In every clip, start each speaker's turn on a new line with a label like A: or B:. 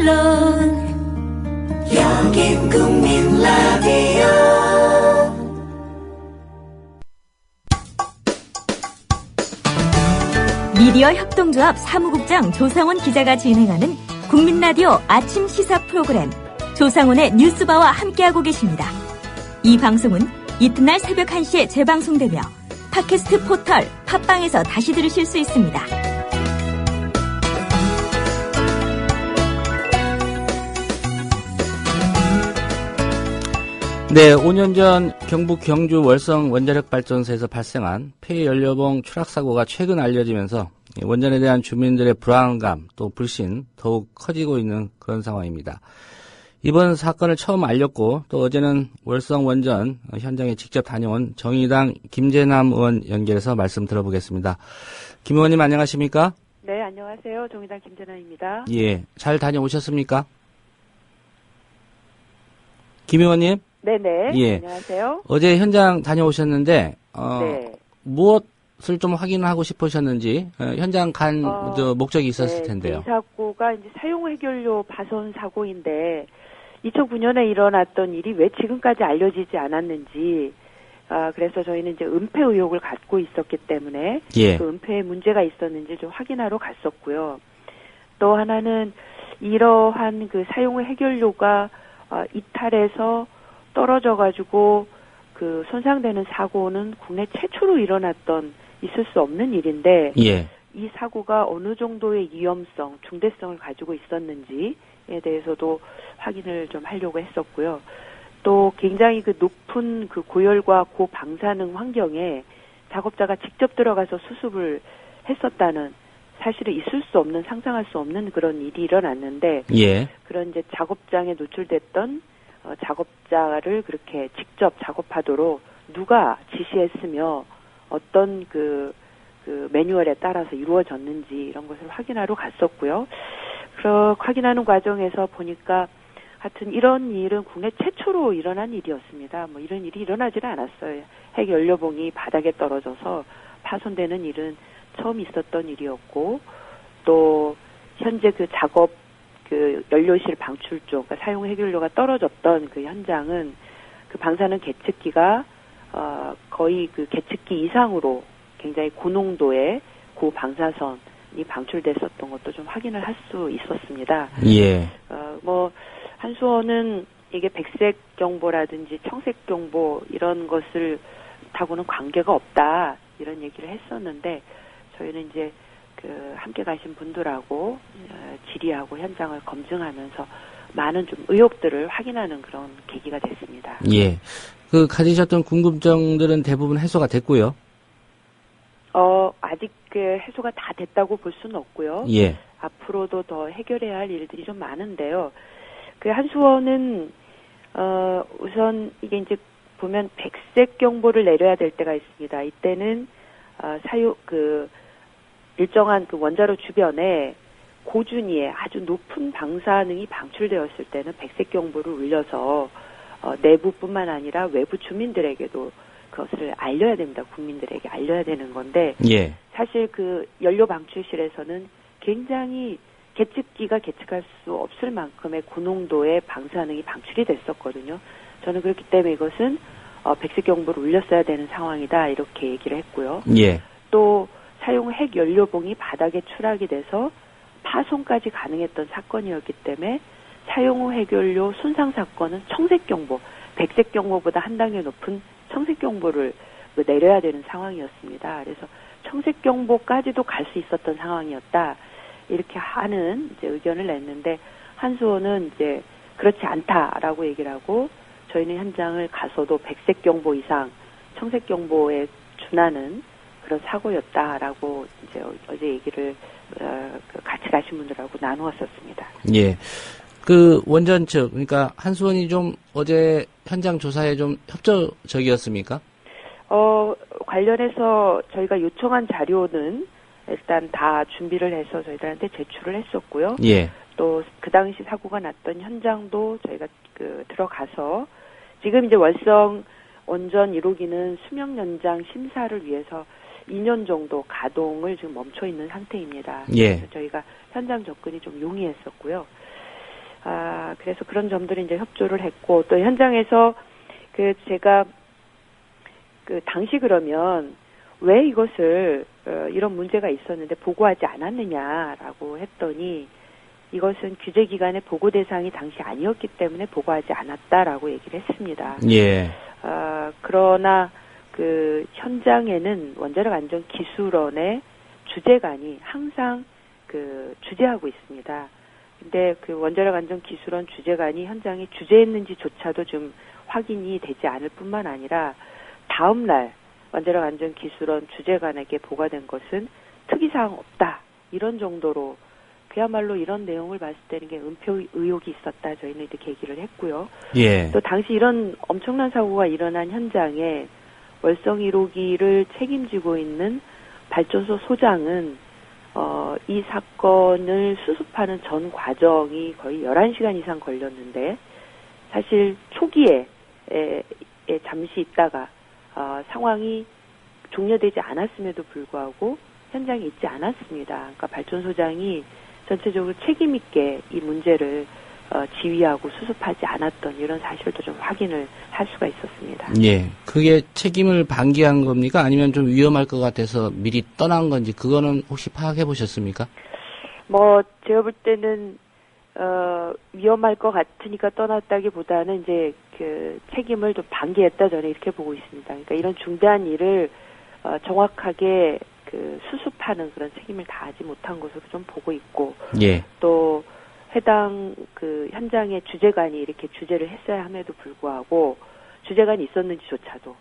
A: 물론 여긴 국민 라디오.
B: 미디어 협동조합 사무국장 조상훈 기자가 진행하는 국민라디오 아침 시사 프로그램 조상훈의 뉴스바와 함께하고 계십니다. 이 방송은 이튿날 새벽 1시에 재방송되며 팟캐스트 포털 팟빵에서 다시 들으실 수 있습니다.
C: 네, 5년 전 경북 경주 월성 원자력발전소에서 발생한 폐연료봉 추락사고가 최근 알려지면서 원전에 대한 주민들의 불안감 또 불신 더욱 커지고 있는 그런 상황입니다. 이번 사건을 처음 알렸고 또 어제는 월성 원전 현장에 직접 다녀온 정의당 김재남 의원 연결해서 말씀 들어보겠습니다. 김 의원님 안녕하십니까?
D: 네, 안녕하세요. 정의당 김재남입니다.
C: 예, 잘 다녀오셨습니까? 김 의원님?
D: 네네.
C: 예.
D: 안녕하세요.
C: 어제 현장 다녀오셨는데
D: 네.
C: 무엇을 좀 확인하고 싶으셨는지 현장 간 목적이 있었을 텐데요.
D: 이 사고가 이제 사용 해결료 파손 사고인데 2009년에 일어났던 일이 왜 지금까지 알려지지 않았는지 그래서 저희는 이제 은폐 의혹을 갖고 있었기 때문에
C: 예.
D: 그 은폐에 문제가 있었는지 좀 확인하러 갔었고요. 또 하나는 이러한 그 사용 해결료가 이탈해서 떨어져가지고 그 손상되는 사고는 국내 최초로 있을 수 없는 일인데
C: 예.
D: 이 사고가 어느 정도의 위험성, 중대성을 가지고 있었는지에 대해서도 확인을 좀 하려고 했었고요. 또 굉장히 그 높은 그 고열과 고방사능 환경에 작업자가 직접 들어가서 수습을 했었다는 사실은 있을 수 없는, 상상할 수 없는 그런 일이 일어났는데
C: 예.
D: 그런 이제 작업장에 노출됐던 작업자를 그렇게 직접 작업하도록 누가 지시했으며 어떤 그 매뉴얼에 따라서 이루어졌는지 이런 것을 확인하러 갔었고요. 확인하는 과정에서 보니까 하여튼 이런 일은 국내 최초로 일어난 일이었습니다. 뭐 이런 일이 일어나지는 않았어요. 핵연료봉이 바닥에 떨어져서 파손되는 일은 처음 있었던 일이었고 또 현재 그 작업 그 연료실 방출 쪽, 그러니까 사용 해결료가 떨어졌던 그 현장은 그 방사능 계측기가 거의 그 계측기 이상으로 굉장히 고농도의 고방사선이 방출됐었던 것도 좀 확인을 할 수 있었습니다.
C: 예.
D: 뭐 한수원은 이게 백색 경보라든지 청색 경보 이런 것을 타고는 관계가 없다 이런 얘기를 했었는데 저희는 이제 함께 가신 분들하고 질의하고 현장을 검증하면서 많은 좀 의혹들을 확인하는 그런 계기가 됐습니다.
C: 예. 그 가지셨던 궁금증들은 대부분 해소가 됐고요.
D: 아직 그 해소가 다 됐다고 볼 수는 없고요.
C: 예.
D: 앞으로도 더 해결해야 할 일들이 좀 많은데요. 그 한수원은 우선 이게 이제 보면 백색 경보를 내려야 될 때가 있습니다. 이때는 일정한 그 원자로 주변에 고준위의 아주 높은 방사능이 방출되었을 때는 백색 경보를 울려서 내부뿐만 아니라 외부 주민들에게도 그것을 알려야 됩니다. 국민들에게 알려야 되는 건데
C: 예.
D: 사실 그 연료 방출실에서는 굉장히 계측기가 계측할 수 없을 만큼의 고농도의 방사능이 방출이 됐었거든요. 저는 그렇기 때문에 이것은 백색 경보를 울렸어야 되는 상황이다 이렇게 얘기를 했고요.
C: 예.
D: 또 사용 핵연료봉이 바닥에 추락이 돼서 파손까지 가능했던 사건이었기 때문에 사용 후 핵연료 손상 사건은 청색 경보, 백색 경보보다 한 단계 높은 청색 경보를 내려야 되는 상황이었습니다. 그래서 청색 경보까지도 갈 수 있었던 상황이었다. 이렇게 하는 이제 의견을 냈는데 한수원은 이제 그렇지 않다라고 얘기를 하고 저희는 현장을 가서도 백색 경보 이상 청색 경보에 준하는 그런 사고였다라고 이제 어제 얘기를 같이 가신 분들하고 나누었었습니다.
C: 예. 그 원전 측, 그러니까 한수원이 좀 어제 현장 조사에 좀 협조적이었습니까?
D: 관련해서 저희가 요청한 자료는 일단 다 준비를 해서 저희들한테 제출을 했었고요.
C: 예.
D: 또 그 당시 사고가 났던 현장도 저희가 들어가서 지금 이제 월성 원전 1호기는 수명 연장 심사를 위해서 2년 정도 가동을 지금 멈춰 있는 상태입니다.
C: 예.
D: 그래서 저희가 현장 접근이 좀 용이했었고요. 그래서 그런 점들을 이제 협조를 했고, 또 현장에서 제가 당시 그러면 왜 이것을 이런 문제가 있었는데 보고하지 않았느냐라고 했더니, 이것은 규제기관의 보고 대상이 당시 아니었기 때문에 보고하지 않았다라고 얘기를 했습니다.
C: 예.
D: 그러나 현장에는 원자력 안전 기술원의 주재관이 항상 주재하고 있습니다. 근데 원자력 안전 기술원 주재관이 현장에 주재했는지조차도 좀 확인이 되지 않을 뿐만 아니라 다음 날 원자력 안전 기술원 주재관에게 보고된 것은 특이사항 없다. 이런 정도로 그야말로 이런 내용을 봤을 때는 게 은폐 의혹이 있었다. 저희는 이렇게 얘기를 했고요.
C: 예.
D: 또 당시 이런 엄청난 사고가 일어난 현장에 월성 1호기를 책임지고 있는 발전소 소장은 이 사건을 수습하는 전 과정이 거의 11시간 이상 걸렸는데, 사실 초기에 잠시 있다가 상황이 종료되지 않았음에도 불구하고 현장에 있지 않았습니다. 그러니까 발전소장이 전체적으로 책임 있게 이 문제를 지휘하고 수습하지 않았던 이런 사실도 좀 확인을 할 수가 있었습니다.
C: 예. 그게 책임을 방기한 겁니까? 아니면 좀 위험할 것 같아서 미리 떠난 건지, 그거는 혹시 파악해 보셨습니까?
D: 제가 볼 때는 위험할 것 같으니까 떠났다기보다는 이제 책임을 좀 방기했다, 저는 이렇게 보고 있습니다. 그러니까 이런 중대한 일을 정확하게 수습하는 그런 책임을 다하지 못한 것으로 좀 보고 있고,
C: 예.
D: 또 해당 현장의 주재관이 이렇게 주재를 했어야 함에도 불구하고 주재관이 있었는지조차도,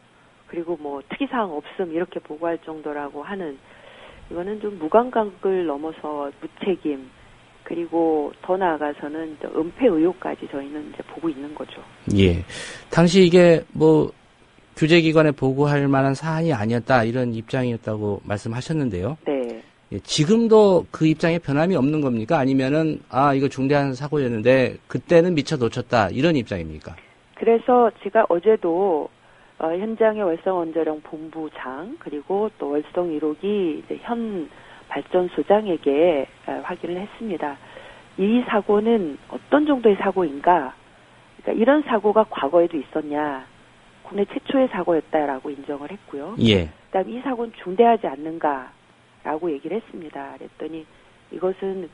D: 그리고 특이사항 없음 이렇게 보고할 정도라고 하는, 이거는 좀 무감각을 넘어서 무책임, 그리고 더 나아가서는 은폐 의혹까지 저희는 이제 보고 있는 거죠.
C: 예. 당시 이게 규제기관에 보고할 만한 사안이 아니었다, 이런 입장이었다고 말씀하셨는데요.
D: 네.
C: 예, 지금도 그 입장에 변함이 없는 겁니까? 아니면은 이거 중대한 사고였는데 그때는 미처 놓쳤다, 이런 입장입니까?
D: 그래서 제가 어제도 현장의 월성원자력 본부장, 그리고 또 월성 1호기 이제 현 발전소장에게 확인을 했습니다. 이 사고는 어떤 정도의 사고인가? 그러니까 이런 사고가 과거에도 있었냐? 국내 최초의 사고였다라고 인정을 했고요.
C: 예.
D: 그다음 이 사고는 중대하지 않는가라고 얘기를 했습니다. 그랬더니 이것은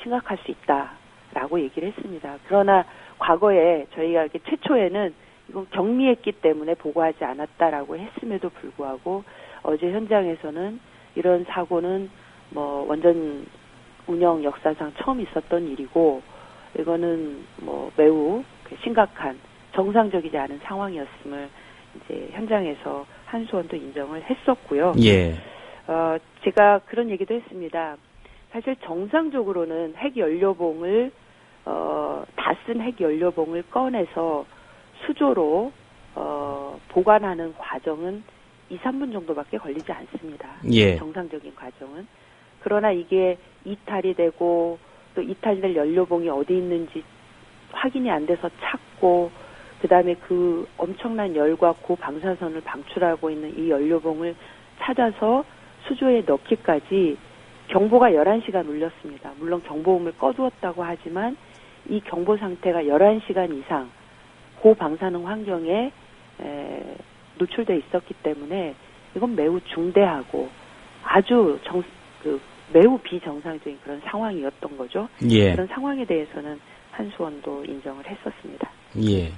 D: 심각할 수 있다라고 얘기를 했습니다. 그러나 과거에 저희가 최초에는 이건 경미했기 때문에 보고하지 않았다라고 했음에도 불구하고 어제 현장에서는 이런 사고는 원전 운영 역사상 처음 있었던 일이고, 이거는 매우 심각한 정상적이지 않은 상황이었음을 이제 현장에서 한수원도 인정을 했었고요.
C: 예.
D: 제가 그런 얘기도 했습니다. 사실 정상적으로는 핵연료봉을 다 쓴 핵연료봉을 꺼내서 수조로 보관하는 과정은 2, 3분 정도밖에 걸리지 않습니다.
C: 예.
D: 정상적인 과정은. 그러나 이게 이탈이 되고 또 이탈될 연료봉이 어디 있는지 확인이 안 돼서 찾고, 그다음에 그 엄청난 열과 고방사선을 방출하고 있는 이 연료봉을 찾아서 수조에 넣기까지 경보가 11시간 울렸습니다. 물론 경보음을 꺼두었다고 하지만 이 경보 상태가 11시간 이상 고방사능 환경에 노출돼 있었기 때문에 이건 매우 중대하고 아주 매우 비정상적인 그런 상황이었던 거죠.
C: 예.
D: 그런 상황에 대해서는 한수원도 인정을 했었습니다.
C: 예.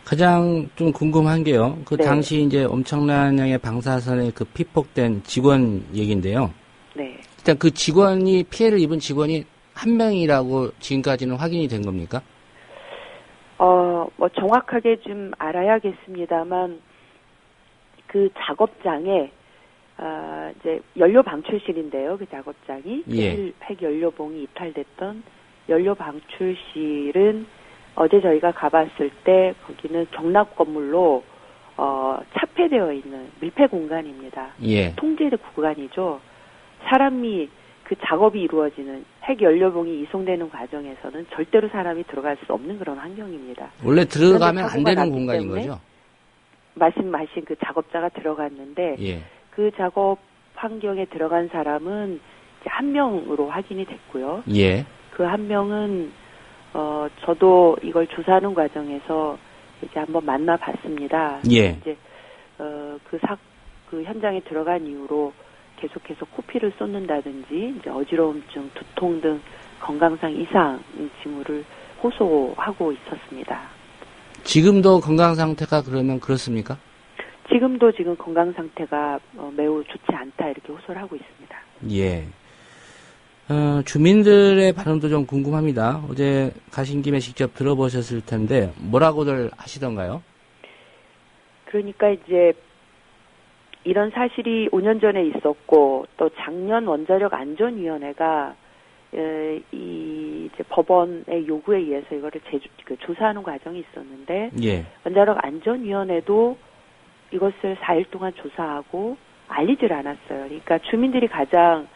C: 가장 좀 궁금한 게요.
D: 네.
C: 당시 이제 엄청난 양의 방사선에 피폭된 직원 얘기인데요.
D: 네.
C: 일단 피해를 입은 직원이 한 명이라고 지금까지는 확인이 된 겁니까?
D: 정확하게 좀 알아야겠습니다만, 그 작업장에, 이제 연료 방출실인데요. 그 작업장이.
C: 예.
D: 핵연료봉이 이탈됐던 연료 방출실은 어제 저희가 가봤을 때 거기는 경납 건물로, 차폐되어 있는 밀폐 공간입니다.
C: 예.
D: 통제 구간이죠. 사람이 작업이 이루어지는 핵연료봉이 이송되는 과정에서는 절대로 사람이 들어갈 수 없는 그런 환경입니다.
C: 원래 들어가면 안 되는
D: 났기
C: 공간인
D: 때문에
C: 거죠?
D: 말씀하신 그 작업자가 들어갔는데,
C: 예.
D: 그 작업 환경에 들어간 사람은 이제 한 명으로 확인이 됐고요.
C: 예.
D: 그 한 명은 저도 이걸 조사하는 과정에서 이제 한번 만나봤습니다.
C: 예.
D: 이제 그 현장에 들어간 이후로 계속해서 코피를 쏟는다든지 이제 어지러움증, 두통 등 건강상 이상 징후를 호소하고 있었습니다.
C: 지금도 건강 상태가 그러면 그렇습니까?
D: 지금도 지금 건강 상태가 매우 좋지 않다 이렇게 호소를 하고 있습니다.
C: 예. 주민들의 반응도 좀 궁금합니다. 어제 가신 김에 직접 들어보셨을 텐데 뭐라고들 하시던가요? 그러니까
D: 이제 이런 사실이 5년 전에 있었고 또 작년 원자력 안전위원회가 이제 법원의 요구에 의해서 이거를 조사하는 과정이 있었는데
C: 예.
D: 원자력 안전위원회도 이것을 4일 동안 조사하고 알리질 않았어요. 그러니까 주민들이 가장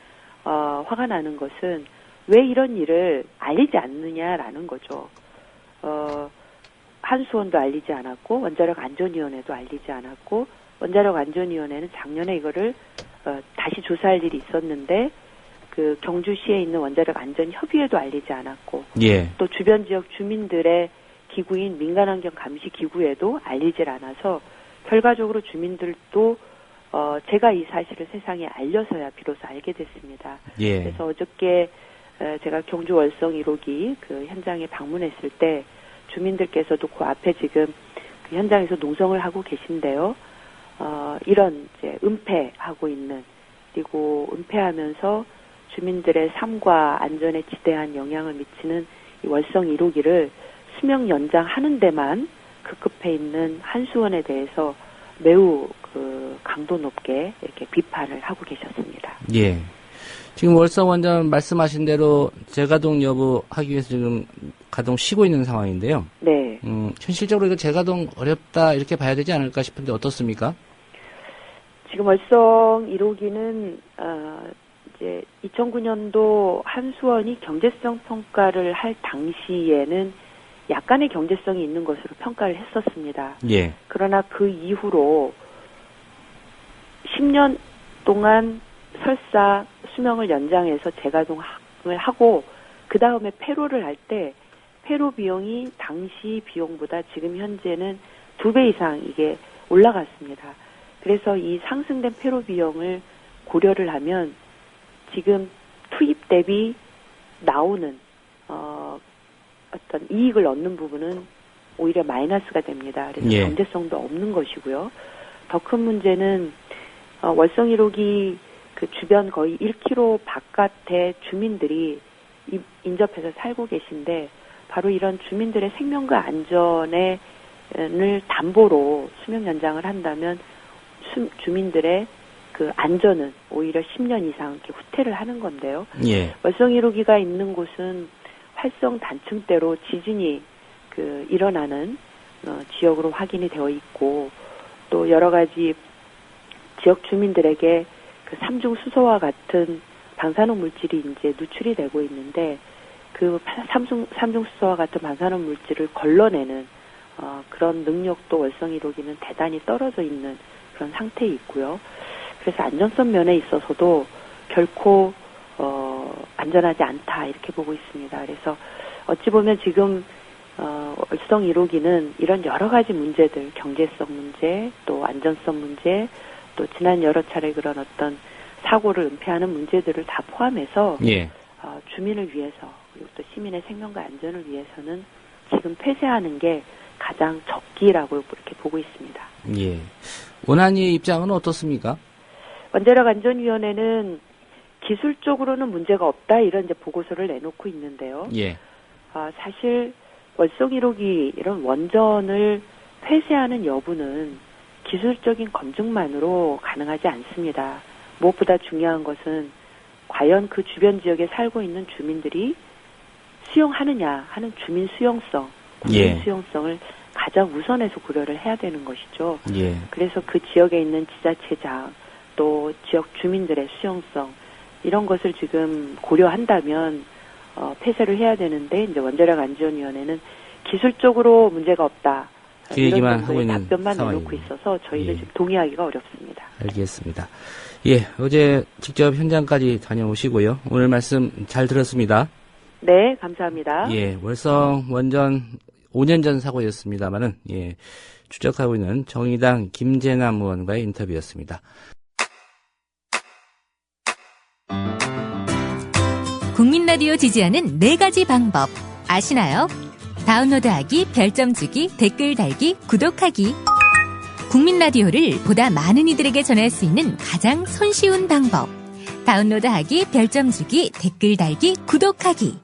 D: 화가 나는 것은 왜 이런 일을 알리지 않느냐라는 거죠. 한수원도 알리지 않았고 원자력 안전위원회도 알리지 않았고 원자력 안전위원회는 작년에 이거를 다시 조사할 일이 있었는데 그 경주시에 있는 원자력 안전협의회도 알리지 않았고
C: 예.
D: 또 주변 지역 주민들의 기구인 민간환경 감시 기구에도 알리질 않아서 결과적으로 주민들도 제가 이 사실을 세상에 알려서야 비로소 알게 됐습니다.
C: 예.
D: 그래서 어저께 제가 경주 월성 1호기 그 현장에 방문했을 때 주민들께서도 그 앞에 지금 그 현장에서 농성을 하고 계신데요. 이런 이제 은폐하고 있는 그리고 은폐하면서 주민들의 삶과 안전에 지대한 영향을 미치는 이 월성 1호기를 수명 연장하는 데만 급급해 있는 한수원에 대해서 매우 그 강도 높게 이렇게 비판을 하고 계셨습니다.
C: 예. 지금 월성 원전 말씀하신 대로 재가동 여부 하기 위해서 지금 가동 쉬고 있는 상황인데요.
D: 네.
C: 현실적으로 이거 재가동 어렵다 이렇게 봐야 되지 않을까 싶은데 어떻습니까?
D: 지금 월성 1호기는 이제 2009년도 한수원이 경제성 평가를 할 당시에는 약간의 경제성이 있는 것으로 평가를 했었습니다.
C: 예.
D: 그러나 그 이후로 10년 동안 설사 수명을 연장해서 재가동을 하고 그 다음에 폐로를 할 때 폐로 비용이 당시 비용보다 지금 현재는 2배 이상 이게 올라갔습니다. 그래서 이 상승된 폐로 비용을 고려를 하면 지금 투입 대비 나오는 어떤 이익을 얻는 부분은 오히려 마이너스가 됩니다. 그래서
C: 예.
D: 경제성도 없는 것이고요. 더 큰 문제는 월성 1호기 그 주변 거의 1km 바깥에 주민들이 인접해서 살고 계신데 바로 이런 주민들의 생명과 안전을 담보로 수명 연장을 한다면 주민들의 그 안전은 오히려 10년 이상 이렇게 후퇴를 하는 건데요.
C: 예.
D: 월성 1호기가 있는 곳은 활성 단층대로 지진이 그 일어나는 지역으로 확인이 되어 있고 또 여러 가지 지역 주민들에게 그 삼중 수소와 같은 방사능 물질이 이제 누출이 되고 있는데 그 삼중 수소와 같은 방사능 물질을 걸러내는 그런 능력도 월성 1호기는 대단히 떨어져 있는 그런 상태에 있고요. 그래서 안전성 면에 있어서도 결코 안전하지 않다 이렇게 보고 있습니다. 그래서 어찌 보면 지금 월성 1호기는 이런 여러 가지 문제들, 경제성 문제, 또 안전성 문제, 또 지난 여러 차례 그런 어떤 사고를 은폐하는 문제들을 다 포함해서
C: 예.
D: 주민을 위해서 그리고 또 시민의 생명과 안전을 위해서는 지금 폐쇄하는 게 가장 적기라고 이렇게 보고 있습니다.
C: 예. 원안위의 입장은 어떻습니까?
D: 원자력 안전위원회는 기술적으로는 문제가 없다 이런 이제 보고서를 내놓고 있는데요.
C: 예.
D: 사실 월성 1호기 이런 원전을 폐쇄하는 여부는 기술적인 검증만으로 가능하지 않습니다. 무엇보다 중요한 것은 과연 그 주변 지역에 살고 있는 주민들이 수용하느냐 하는 주민 수용성, 국민
C: 예.
D: 수용성을 가장 우선해서 고려를 해야 되는 것이죠.
C: 예.
D: 그래서 그 지역에 있는 지자체장 또 지역 주민들의 수용성 이런 것을 지금 고려한다면 폐쇄를 해야 되는데 이제 원자력 안전위원회는 기술적으로 문제가 없다.
C: 그 얘기만
D: 이런
C: 하고 있는
D: 답변만
C: 상황이네요.
D: 내놓고 있어서 저희는
C: 예.
D: 지금 동의하기가 어렵습니다.
C: 알겠습니다. 예, 어제 직접 현장까지 다녀오시고요. 오늘 말씀 잘 들었습니다.
D: 네, 감사합니다.
C: 예, 월성 원전 5년 전 사고였습니다만은, 예, 추적하고 있는 정의당 김재남 의원과의 인터뷰였습니다.
B: 국민 라디오 지지하는 4가지 방법 아시나요? 다운로드하기, 별점 주기, 댓글 달기, 구독하기. 국민 라디오를 보다 많은 이들에게 전할 수 있는 가장 손쉬운 방법. 다운로드하기, 별점 주기, 댓글 달기, 구독하기.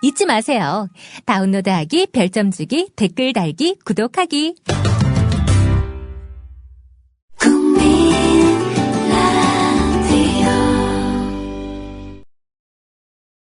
B: 잊지 마세요. 다운로드하기, 별점 주기, 댓글 달기, 구독하기.